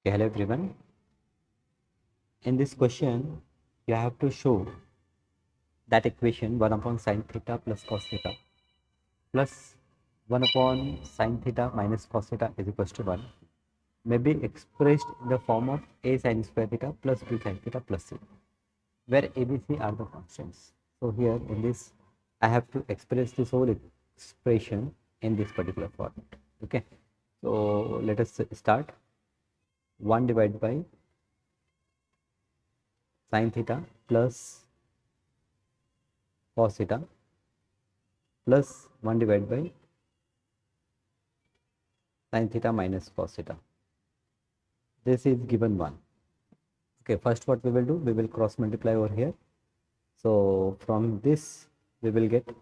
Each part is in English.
Okay, hello everyone. In this question, you have to show that equation 1 upon sine theta plus cos theta plus 1 upon sine theta minus cos theta is equals to 1 may be expressed in the form of a sine square theta plus b sine theta plus c, where a, b, c are the constants. So here in this, I have to express this whole expression in this particular format. Okay, so let us start. 1 divided by sine theta plus cos theta plus 1 divided by sin theta minus cos theta. This is given 1. Okay, first what we will do, we will cross multiply over here. So from this we will get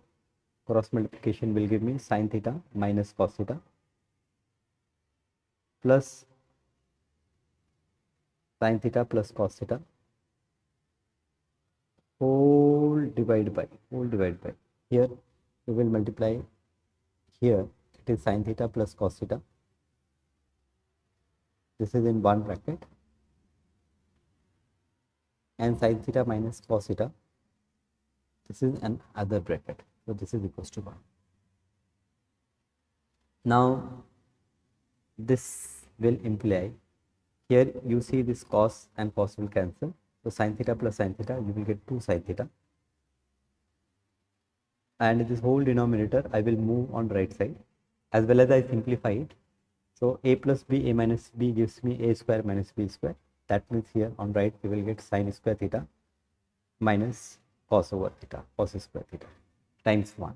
cross multiplication will give me sin theta minus cos theta plus sin theta plus cos theta whole divide by here we will multiply. Here it is sin theta plus cos theta, this is in one bracket, and sin theta minus cos theta, this is an other bracket, so this is equals to 1. Now this will imply, here you see this cos and cos will cancel, so sin theta plus sin theta, you will get 2 sin theta, and this whole denominator I will move on right side, as well as I simplify it. So a plus b, a minus b gives me a square minus b square. That means here on right we will get sin square theta minus cos over theta, cos square theta times 1.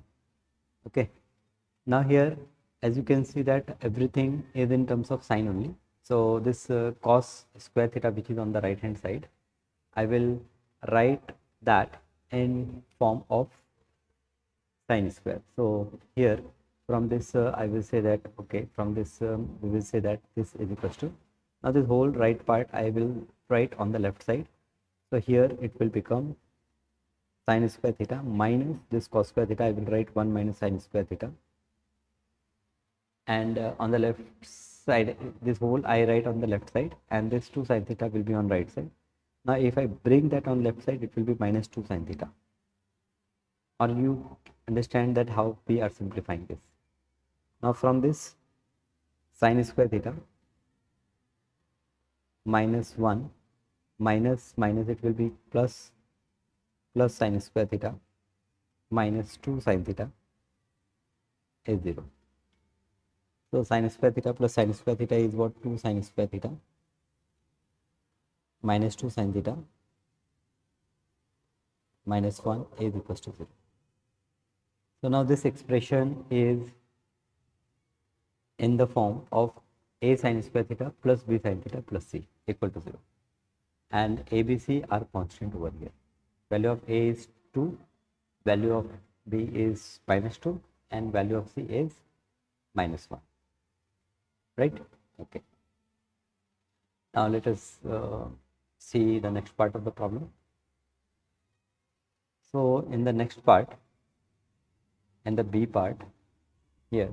Okay, now here as you can see that everything is in terms of sine only. So this cos square theta, which is on the right hand side, I will write that in form of sine square. So here from this I will say that, okay, from this we will say that this is equals to, now this whole right part I will write on the left side. So here it will become sin square theta minus this cos square theta, I will write 1 minus sin square theta, and on the left side this whole I write on the left side, and this 2 sin theta will be on right side. Now if I bring that on left side, it will be minus 2 sin theta. Or you understand that how we are simplifying this. Now from this sin square theta minus 1 minus it will be plus sin square theta minus 2 sin theta is 0. So sin square theta plus sin square theta is what? 2 sin square theta minus 2 sin theta minus 1 is equals to 0. So now this expression is in the form of a sin square theta plus b sin theta plus c equal to 0. And a, b, c are constant over here. Value of a is 2, value of b is minus 2, and value of c is minus 1. Right? Okay. Now let us see the next part of the problem. So in the next part, and the b part, here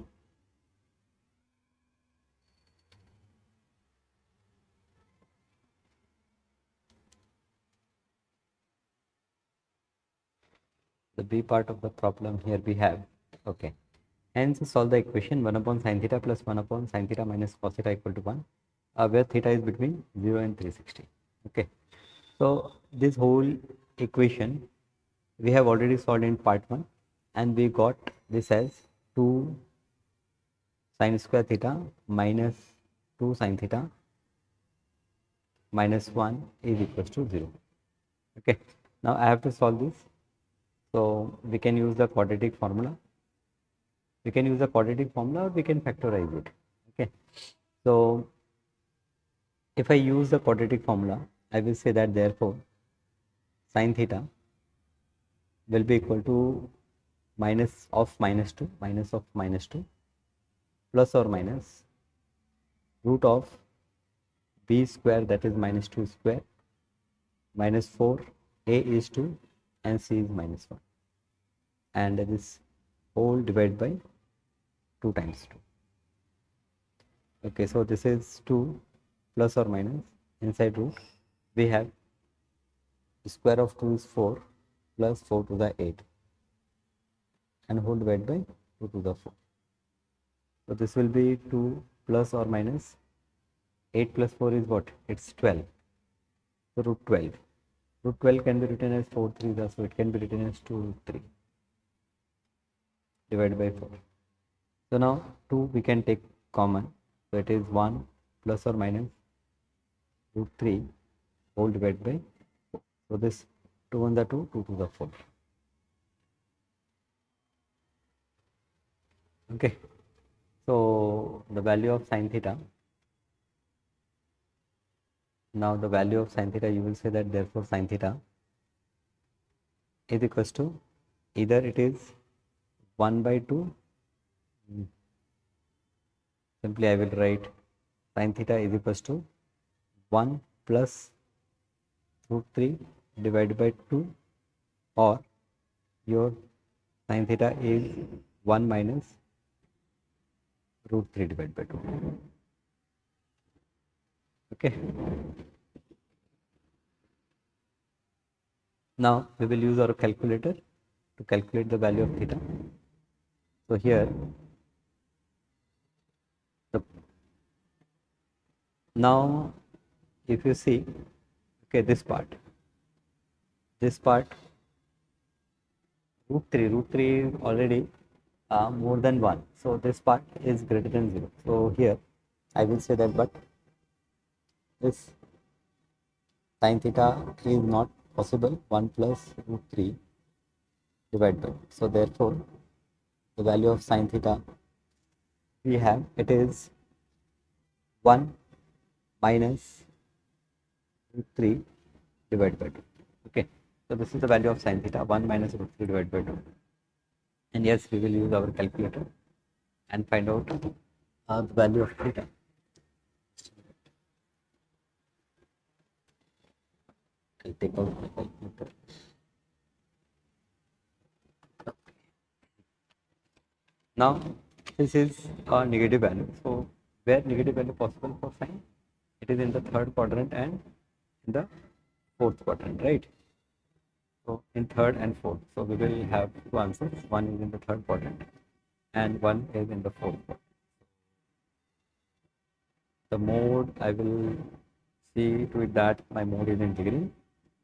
the b part of the problem, here we have, okay, hence solve the equation 1 upon sin theta plus 1 upon sin theta minus cos theta equal to 1, where theta is between 0 and 360. Okay, so this whole equation we have already solved in part 1, and we got this as 2 sin square theta minus 2 sin theta minus 1 is equals to 0. Okay, now I have to solve this. So we can use the quadratic formula. We can use the quadratic formula, or we can factorize it. Okay, so if I use the quadratic formula, I will say that therefore sin theta will be equal to minus of minus 2 plus or minus root of b square, that is minus 2 square, minus 4, a is 2 and c is minus 1, and this whole divided by 2 times 2. Okay, so this is 2 plus or minus inside root, we have square of 2 is 4 plus 4 to the 8 and whole divided by 2 to the 4. So this will be 2 plus or minus 8 plus 4 is what? It's 12. So root 12. Root 12 can be written as 4 3, so it can be written as 2 root 3 divided by 4. So now 2 we can take common. So it is 1 plus or minus root 3 whole divided by 4. So this 2 on the 2, 2 to the 4. Okay. So the value of sine theta. Now the value of sine theta, you will say that therefore sine theta is equals to either it is 1 by 2. Simply I will write sine theta is equals to 1 plus root 3 divided by 2, or your sine theta is 1 minus root 3 divided by 2. Okay. Now we will use our calculator to calculate the value of theta. So here now if you see, okay, this part root 3 is already more than 1, so this part is greater than 0. So here I will say that, but this sin theta is not possible 1 plus root 3 divided by. So therefore the value of sin theta we have, it is 1 minus root 3 divided by 2. Okay, so this is the value of sin theta, 1 minus root 3 divided by 2. And yes, we will use our calculator and find out the value of theta. I'll take out my calculator. Okay. Now this is a negative value. So where negative value possible for sine? It is in the third quadrant and in the fourth quadrant, right? So in third and fourth. So we will have two answers. One is in the third quadrant and one is in the fourth quadrant. The mode, I will see to it that my mode is in degree,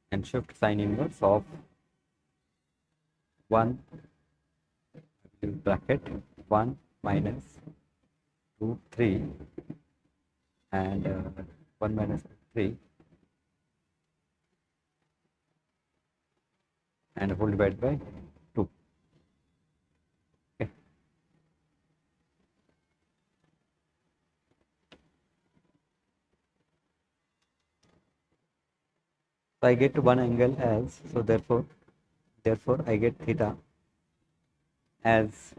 and shift sine inverse of 1 bracket 1 minus root 3 and 1 minus 3 and whole divided by 2. Okay. So I get one angle as, so therefore I get theta as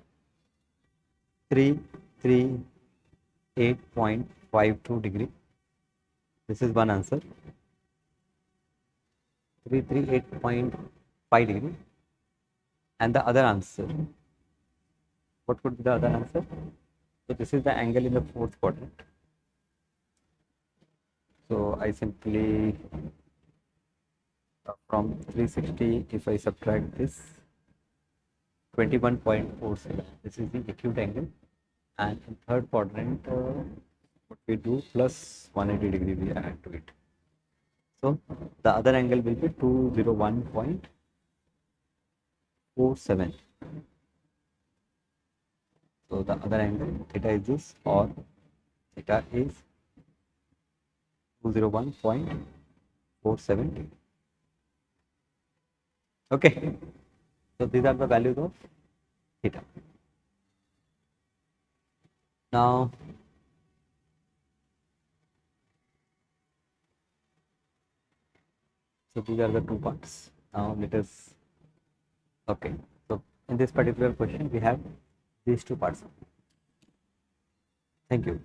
338.52 degree. This is one answer, 338.5 degree. And the other answer, what would be the other answer? So this is the angle in the fourth quadrant. So I simply from 360, if I subtract this 21.47, this is the acute angle, and in third quadrant what we do, plus 180 degree we add to it. So the other angle will be 201.47. So the other angle theta is this, or theta is 201.47 degree. Okay, so these are the values of theta. Now so these are the two parts. Now let us, okay, so in this particular question we have these two parts. Thank you.